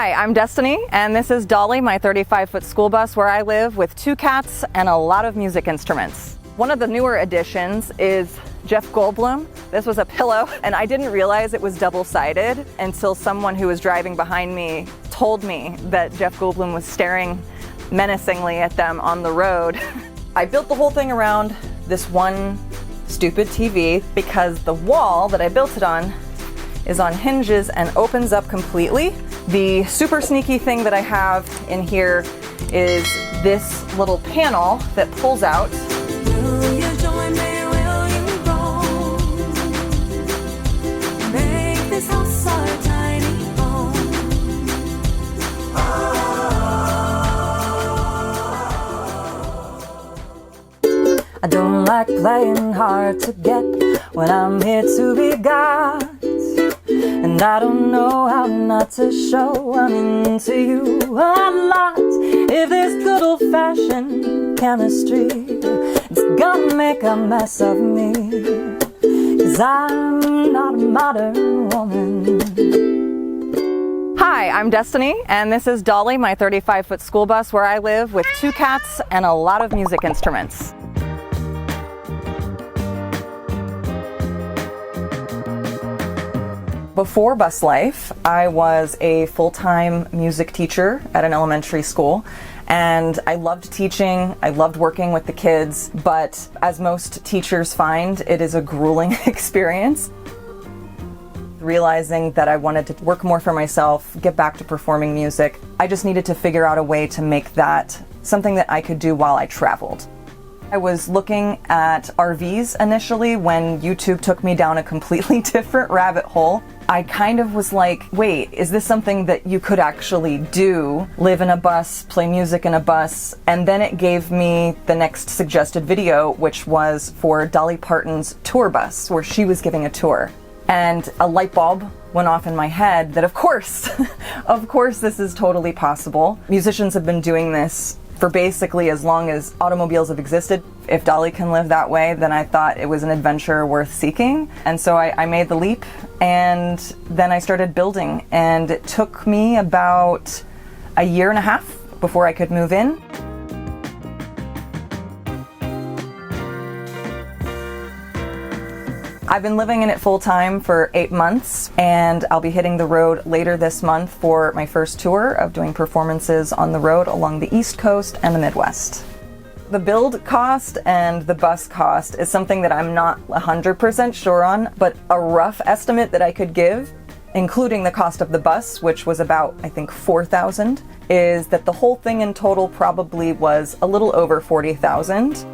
Hi, I'm Destiny, and this is Dolly, my 35-foot school bus where I live with 2 cats and a lot of music instruments. One of the newer additions is Jeff Goldblum. This was a pillow, and I didn't realize it was double-sided until someone who was driving behind me told me that Jeff Goldblum was staring menacingly at them on the road. I built the whole thing around this one stupid TV because the wall that I built it on is on hinges and opens up completely. The super sneaky thing that I have in here is this little panel that pulls out. Will you join me? Will you roll? Make this house our tiny home. I don't like playing hard to get when I'm here to be got. And I don't know how not to show I'm into you a lot. If there's good old-fashioned chemistry, it's gonna make a mess of me, 'cause I'm not a modern woman. Hi, I'm Destiny, and this is Dolly, my 35-foot school bus where I live with 2 cats and a lot of music instruments. Before Bus Life, I was a full-time music teacher at an elementary school, and I loved teaching, I loved working with the kids, but as most teachers find, it is a grueling experience. Realizing that I wanted to work more for myself, get back to performing music, I just needed to figure out a way to make that something that I could do while I traveled. I was looking at RVs initially when YouTube took me down a completely different rabbit hole. I kind of was like, wait, is this something that you could actually do? Live in a bus, play music in a bus, and then it gave me the next suggested video, which was for Dolly Parton's tour bus, where she was giving a tour. And a light bulb went off in my head that of course this is totally possible. Musicians have been doing this for basically as long as automobiles have existed. If Dolly can live that way, then I thought it was an adventure worth seeking. And so I made the leap, and then I started building, and it took me about a year and a half before I could move in. I've been living in it full-time for 8 months, and I'll be hitting the road later this month for my first tour of doing performances on the road along the East Coast and the Midwest. The build cost and the bus cost is something that I'm not 100% sure on, but a rough estimate that I could give, including the cost of the bus, which was about, I think, $4,000, is that the whole thing in total probably was a little over $40,000.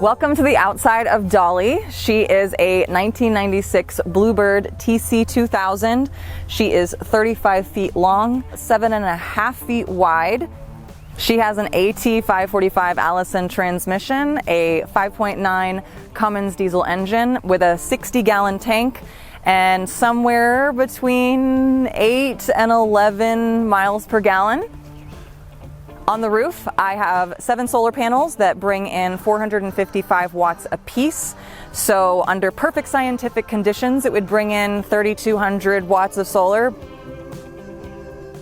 Welcome to the outside of Dolly. She is a 1996 Bluebird TC2000. She is 35 feet long, 7.5 feet wide. She has an AT545 Allison transmission, a 5.9 Cummins diesel engine with a 60-gallon tank, and somewhere between 8 and 11 miles per gallon. On the roof, I have 7 solar panels that bring in 455 watts apiece. So under perfect scientific conditions, it would bring in 3,200 watts of solar.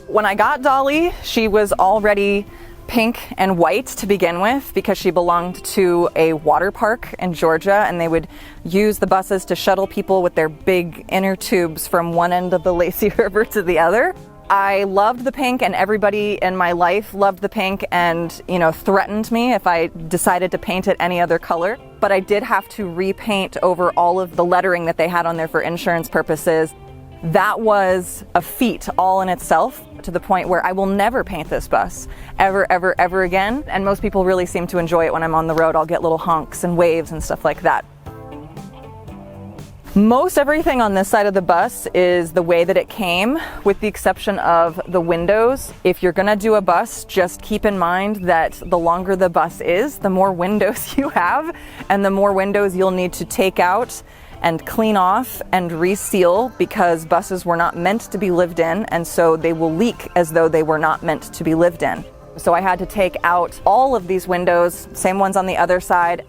When I got Dolly, she was already pink and white to begin with because she belonged to a water park in Georgia, and they would use the buses to shuttle people with their big inner tubes from one end of the Lacey River to the other. I loved the pink, and everybody in my life loved the pink and, threatened me if I decided to paint it any other color. But I did have to repaint over all of the lettering that they had on there for insurance purposes. That was a feat all in itself, to the point where I will never paint this bus ever, ever, ever again. And most people really seem to enjoy it when I'm on the road. I'll get little honks and waves and stuff like that. Most everything on this side of the bus is the way that it came, with the exception of the windows. If you're gonna do a bus, just keep in mind that the longer the bus is, the more windows you have, and the more windows you'll need to take out and clean off and reseal, because buses were not meant to be lived in, and so they will leak as though they were not meant to be lived in. So I had to take out all of these windows, same ones on the other side.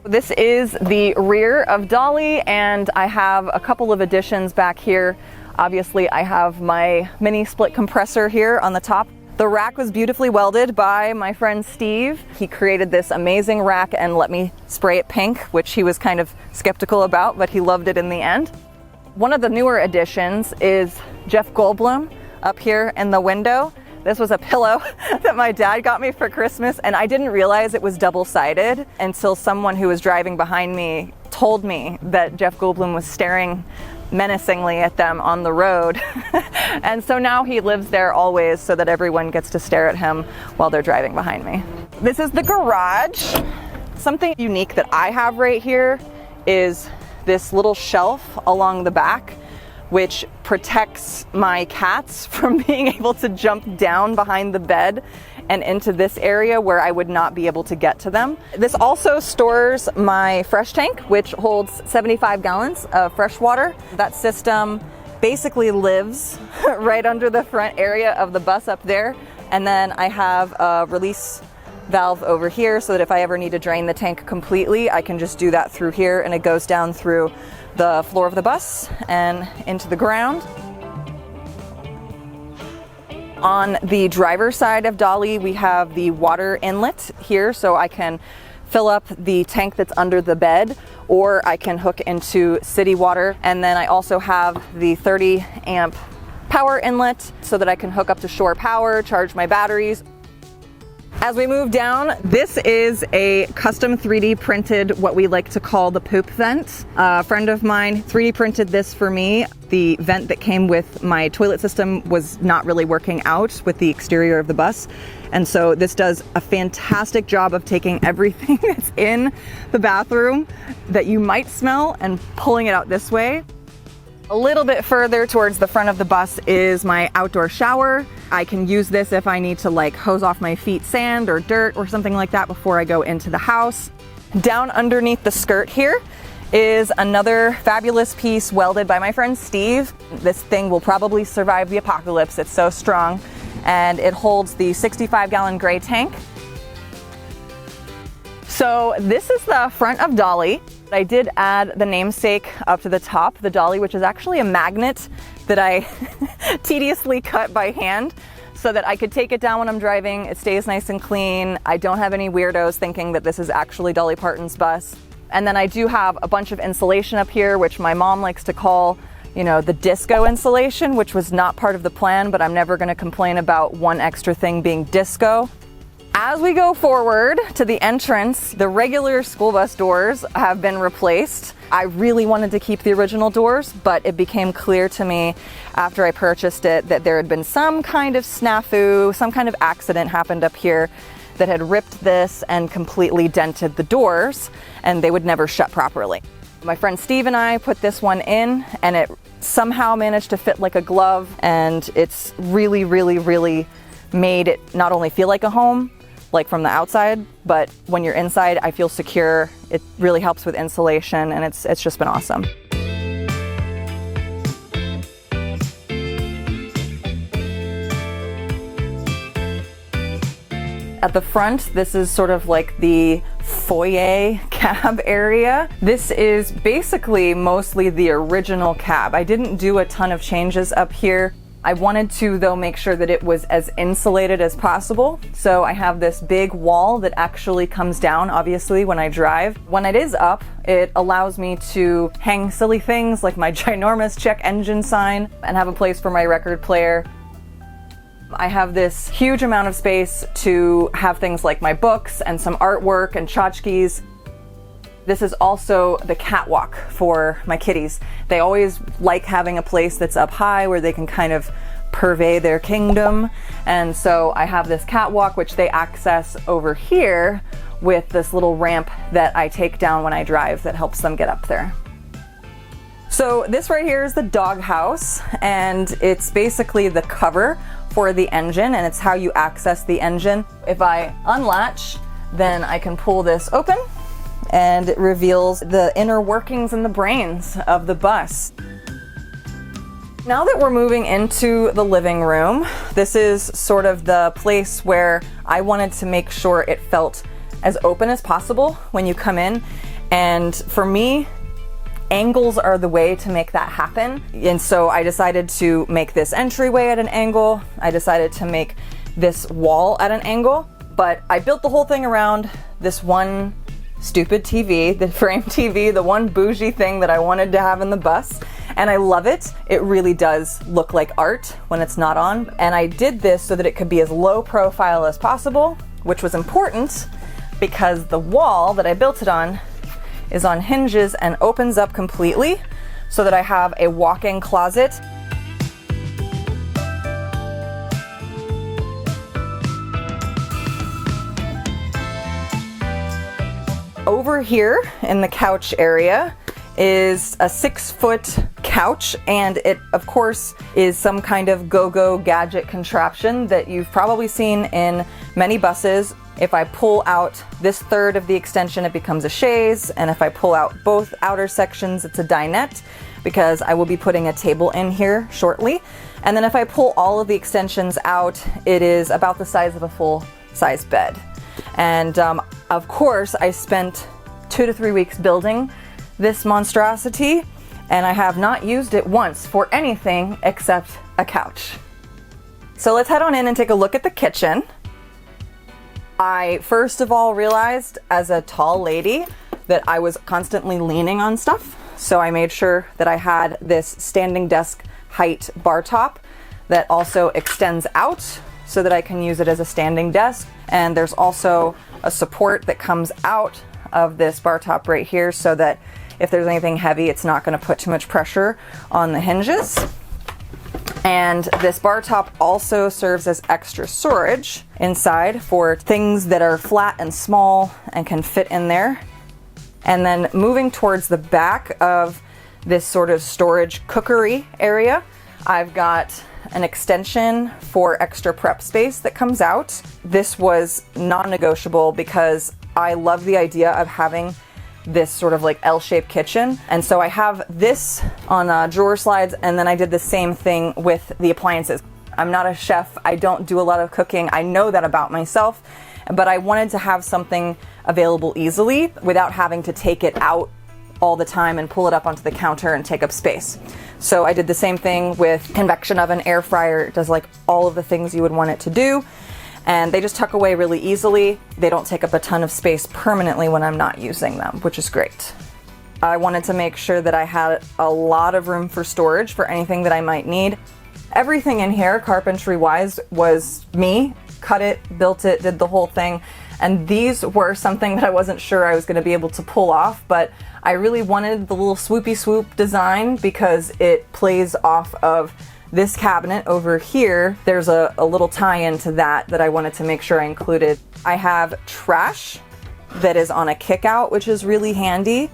This is the rear of Dolly, and I have a couple of additions back here. Obviously, I have my mini split compressor here on the top. The rack was beautifully welded by my friend Steve. He created this amazing rack and let me spray it pink, which he was kind of skeptical about, but he loved it in the end. One of the newer additions is Jeff Goldblum up here in the window. This was a pillow that my dad got me for Christmas, and I didn't realize it was double-sided until someone who was driving behind me told me that Jeff Goldblum was staring menacingly at them on the road. And so now he lives there always so that everyone gets to stare at him while they're driving behind me. This is the garage. Something unique that I have right here is this little shelf along the back, which protects my cats from being able to jump down behind the bed and into this area where I would not be able to get to them. This also stores my fresh tank, which holds 75 gallons of fresh water. That system basically lives right under the front area of the bus up there. And then I have a release valve over here so that if I ever need to drain the tank completely, I can just do that through here, and it goes down through the floor of the bus and into the ground. On the driver's side of Dolly, we have the water inlet here, so I can fill up the tank that's under the bed, or I can hook into city water. And then I also have the 30 amp power inlet so that I can hook up to shore power, charge my batteries. As we move down, this is a custom 3D printed, what we like to call the poop vent. A friend of mine 3D printed this for me. The vent that came with my toilet system was not really working out with the exterior of the bus. And so this does a fantastic job of taking everything that's in the bathroom that you might smell and pulling it out this way. A little bit further towards the front of the bus is my outdoor shower. I can use this if I need to like hose off my feet sand or dirt or something like that before I go into the house. Down underneath the skirt here is another fabulous piece welded by my friend Steve. This thing will probably survive the apocalypse. It's so strong, and it holds the 65-gallon gray tank. So this is the front of Dolly. I did add the namesake up to the top, the Dolly, which is actually a magnet that I tediously cut by hand so that I could take it down when I'm driving. It stays nice and clean. I don't have any weirdos thinking that this is actually Dolly Parton's bus. And then I do have a bunch of insulation up here, which my mom likes to call, you know, the disco insulation, which was not part of the plan, but I'm never gonna complain about one extra thing being disco. As we go forward to the entrance, the regular school bus doors have been replaced. I really wanted to keep the original doors, but it became clear to me after I purchased it that there had been some kind of snafu, some kind of accident happened up here that had ripped this and completely dented the doors, and they would never shut properly. My friend Steve and I put this one in, and it somehow managed to fit like a glove, and it's really, really, really made it not only feel like a home, like from the outside, but when you're inside, I feel secure. It really helps with insulation, and it's just been awesome. At the front, this is sort of like the foyer cab area. This is basically mostly the original cab. I didn't do a ton of changes up here. I wanted to, though, make sure that it was as insulated as possible. So I have this big wall that actually comes down, obviously, when I drive. When it is up, it allows me to hang silly things like my ginormous check engine sign and have a place for my record player. I have this huge amount of space to have things like my books and some artwork and tchotchkes. This is also the catwalk for my kitties. They always like having a place that's up high where they can kind of purvey their kingdom. And so I have this catwalk, which they access over here with this little ramp that I take down when I drive that helps them get up there. So this right here is the doghouse, and it's basically the cover for the engine, and it's how you access the engine. If I unlatch, then I can pull this open, and it reveals the inner workings and the brains of the bus. Now that we're moving into the living room, this is sort of the place where I wanted to make sure it felt as open as possible when you come in. And for me, angles are the way to make that happen. And so I decided to make this entryway at an angle. I decided to make this wall at an angle, but I built the whole thing around this one stupid TV, the frame TV, the one bougie thing that I wanted to have in the bus. And I love it. It really does look like art when it's not on. And I did this so that it could be as low profile as possible, which was important because the wall that I built it on is on hinges and opens up completely so that I have a walk-in closet. Over here in the couch area is a 6-foot couch, and it of course is some kind of go-go gadget contraption that you've probably seen in many buses. If I pull out this third of the extension, it becomes a chaise, and if I pull out both outer sections, it's a dinette, because I will be putting a table in here shortly. And then if I pull all of the extensions out, it is about the size of a full-size bed. And of course, I spent 2 to 3 weeks building this monstrosity, and I have not used it once for anything except a couch. So let's head on in and take a look at the kitchen. I first of all realized as a tall lady that I was constantly leaning on stuff. So I made sure that I had this standing desk height bar top that also extends out so that I can use it as a standing desk. And there's also a support that comes out of this bar top right here so that if there's anything heavy, it's not going to put too much pressure on the hinges. And this bar top also serves as extra storage inside for things that are flat and small and can fit in there. And then moving towards the back of this sort of storage cookery area, I've got an extension for extra prep space that comes out. This was non-negotiable because I love the idea of having this sort of like L-shaped kitchen. And so I have this on drawer slides, and then I did the same thing with the appliances. I'm not a chef. I don't do a lot of cooking. I know that about myself, but I wanted to have something available easily without having to take it out all the time and pull it up onto the counter and take up space. So I did the same thing with convection oven, air fryer. It does like all of the things you would want it to do. And they just tuck away really easily. They don't take up a ton of space permanently when I'm not using them, which is great. I wanted to make sure that I had a lot of room for storage for anything that I might need. Everything in here, carpentry-wise, was me. Cut it, built it, did the whole thing. And these were something that I wasn't sure I was going to be able to pull off, but I really wanted the little swoopy swoop design because it plays off of this cabinet over here. There's a little tie-in to that I wanted to make sure I included. I have trash that is on a kick-out, which is really handy.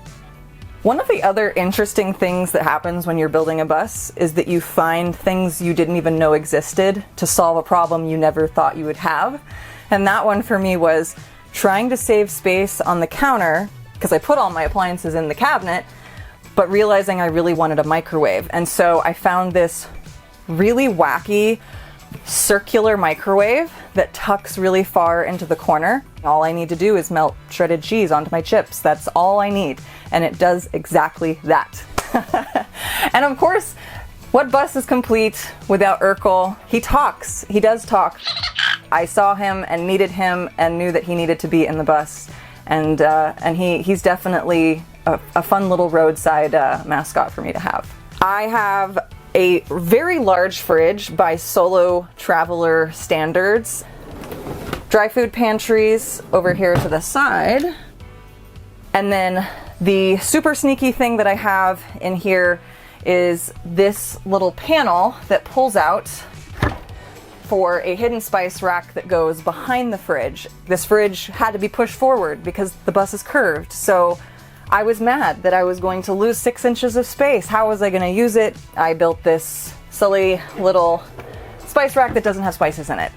One of the other interesting things that happens when you're building a bus is that you find things you didn't even know existed to solve a problem you never thought you would have. And that one for me was trying to save space on the counter, because I put all my appliances in the cabinet, but realizing I really wanted a microwave. And so I found this really wacky circular microwave that tucks really far into the corner. All I need to do is melt shredded cheese onto my chips. That's all I need. And it does exactly that. And of course, what bus is complete without Urkel? He talks. He does talk. I saw him and needed him and knew that he needed to be in the bus. And he's definitely a fun little roadside mascot for me to have. I have a very large fridge by Solo Traveler standards. Dry food pantries over here to the side. And then the super sneaky thing that I have in here is this little panel that pulls out for a hidden spice rack that goes behind the fridge. This fridge had to be pushed forward because the bus is curved. So I was mad that I was going to lose 6 inches of space. How was I going to use it? I built this silly little spice rack that doesn't have spices in it.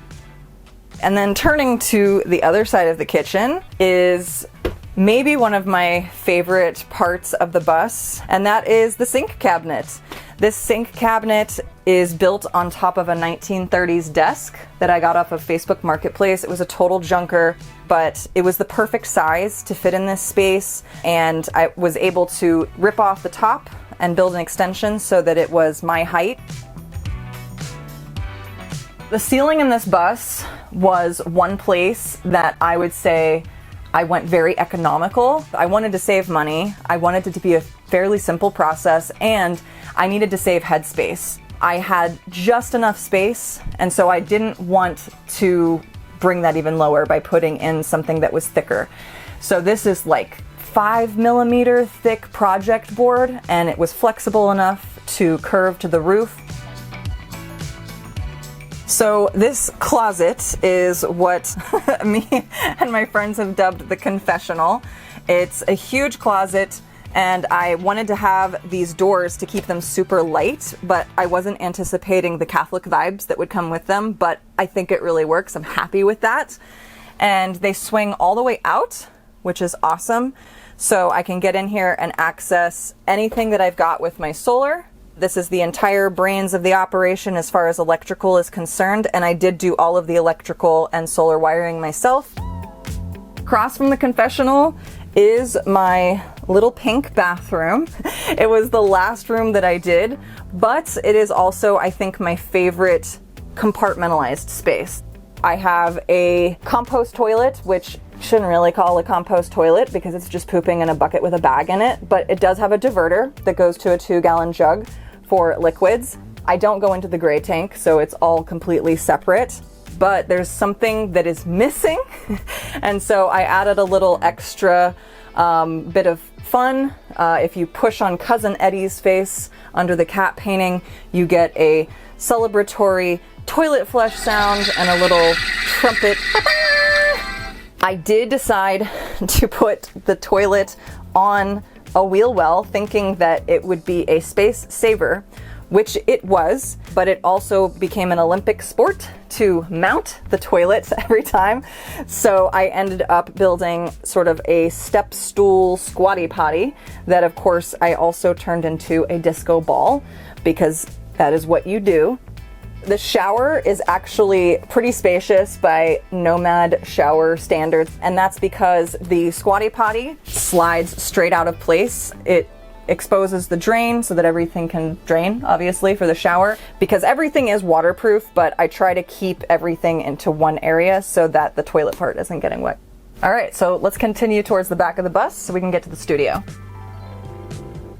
And then turning to the other side of the kitchen is maybe one of my favorite parts of the bus, and that is the sink cabinet. This sink cabinet is built on top of a 1930s desk that I got off of Facebook Marketplace. It was a total junker, but it was the perfect size to fit in this space, and I was able to rip off the top and build an extension so that it was my height. The ceiling in this bus was one place that I would say I went very economical. I wanted to save money. I wanted it to be a fairly simple process, and I needed to save headspace. I had just enough space, and so I didn't want to bring that even lower by putting in something that was thicker. So this is like 5mm thick project board, and it was flexible enough to curve to the roof. So this closet is what me and my friends have dubbed the confessional. It's a huge closet, and I wanted to have these doors to keep them super light, but I wasn't anticipating the Catholic vibes that would come with them, but I think it really works. I'm happy with that. And they swing all the way out, which is awesome. So I can get in here and access anything that I've got with my solar. This is the entire brains of the operation as far as electrical is concerned, and I did do all of the electrical and solar wiring myself. Across from the confessional is my little pink bathroom. It was the last room that I did, but it is also, I think, my favorite compartmentalized space. I have a compost toilet, which shouldn't really call a compost toilet because it's just pooping in a bucket with a bag in it, but it does have a diverter that goes to a 2-gallon jug for liquids. I don't go into the gray tank, so it's all completely separate, but there's something that is missing. And so I added a little extra bit of fun. If you push on Cousin Eddie's face under the cat painting, you get a celebratory toilet flush sound and a little trumpet. I did decide to put the toilet on a wheel well, thinking that it would be a space saver, which it was, but it also became an Olympic sport to mount the toilet every time. So I ended up building sort of a step stool squatty potty that, of course, I also turned into a disco ball because that is what you do. The shower is actually pretty spacious by Nomad shower standards, and that's because the squatty potty slides straight out of place. It exposes the drain so that everything can drain, obviously, for the shower, because everything is waterproof, but I try to keep everything into one area so that the toilet part isn't getting wet. All right, so let's continue towards the back of the bus so we can get to the studio.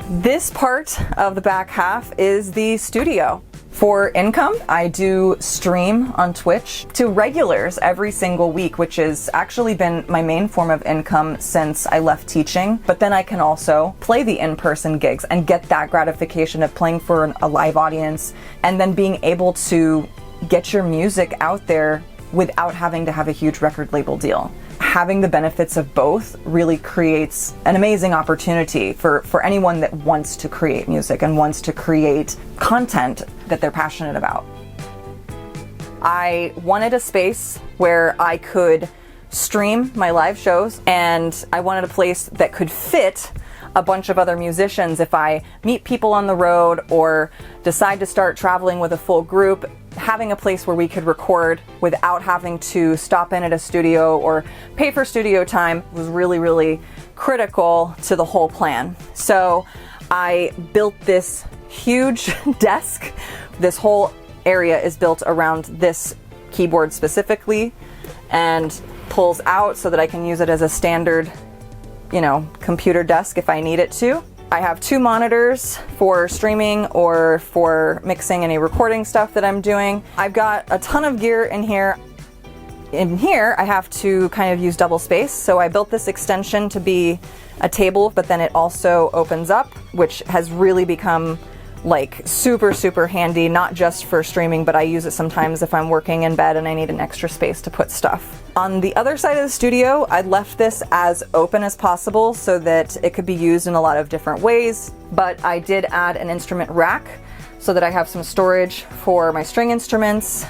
This part of the back half is the studio. For income, I do stream on Twitch to regulars every single week, which has actually been my main form of income since I left teaching. But then I can also play the in-person gigs and get that gratification of playing for a live audience and then being able to get your music out there without having to have a huge record label deal. Having the benefits of both really creates an amazing opportunity for anyone that wants to create music and wants to create content that they're passionate about. I wanted a space where I could stream my live shows, and I wanted a place that could fit a bunch of other musicians if I meet people on the road or decide to start traveling with a full group. Having a place where we could record without having to stop in at a studio or pay for studio time was really, really critical to the whole plan. So I built this huge desk. This whole area is built around this keyboard specifically and pulls out so that I can use it as a standard, computer desk if I need it to. I have 2 monitors for streaming or for mixing any recording stuff that I'm doing. I've got a ton of gear in here. In here, I have to kind of use double space, so I built this extension to be a table, but then it also opens up, which has really become like super, super handy, not just for streaming, but I use it sometimes if I'm working in bed and I need an extra space to put stuff. On the other side of the studio, I left this as open as possible so that it could be used in a lot of different ways, but I did add an instrument rack so that I have some storage for my string instruments.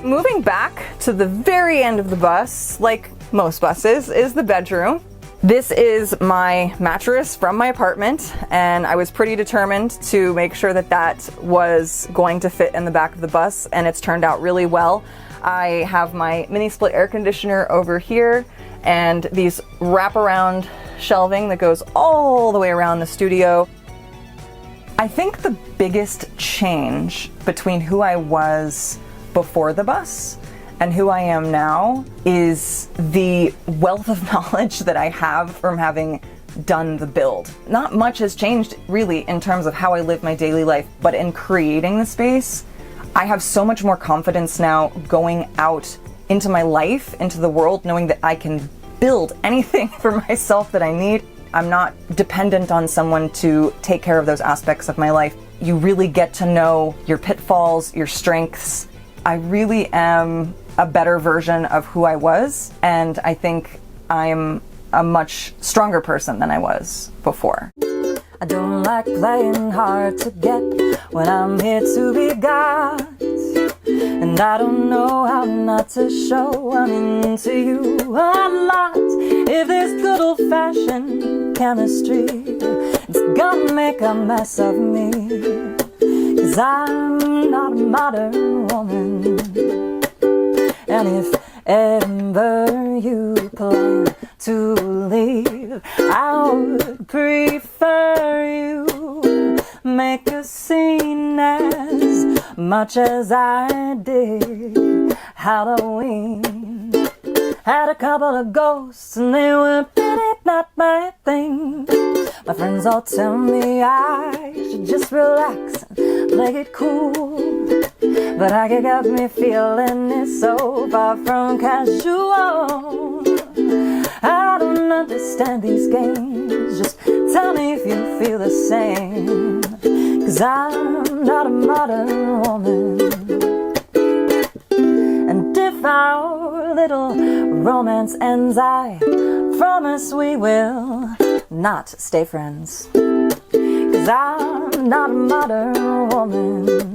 Moving back to the very end of the bus, like most buses, is the bedroom. This is my mattress from my apartment, and I was pretty determined to make sure that that was going to fit in the back of the bus, and it's turned out really well. I have my mini split air conditioner over here and these wraparound shelving that goes all the way around the studio. I think the biggest change between who I was before the bus and who I am now is the wealth of knowledge that I have from having done the build. Not much has changed really in terms of how I live my daily life, but in creating the space, I have so much more confidence now going out into my life, into the world, knowing that I can build anything for myself that I need. I'm not dependent on someone to take care of those aspects of my life. You really get to know your pitfalls, your strengths. I really am a better version of who I was, and I think I'm a much stronger person than I was before. I don't like playing hard to get when I'm here to be got, and I don't know how not to show I'm into you a lot. If this good old-fashioned chemistry, it's gonna make a mess of me, 'cause I'm not a modern woman. And if ever you plan to leave, I would prefer you make a scene as much as I did Halloween. Had a couple of ghosts and they were pretty not my thing. My friends all tell me I should just relax and play it cool, but I got me feeling it's so far from casual. I don't understand these games, just tell me if you feel the same, 'cause I'm not a modern woman. And if our little romance ends, I promise we will not stay friends, 'cause I'm not a modern woman.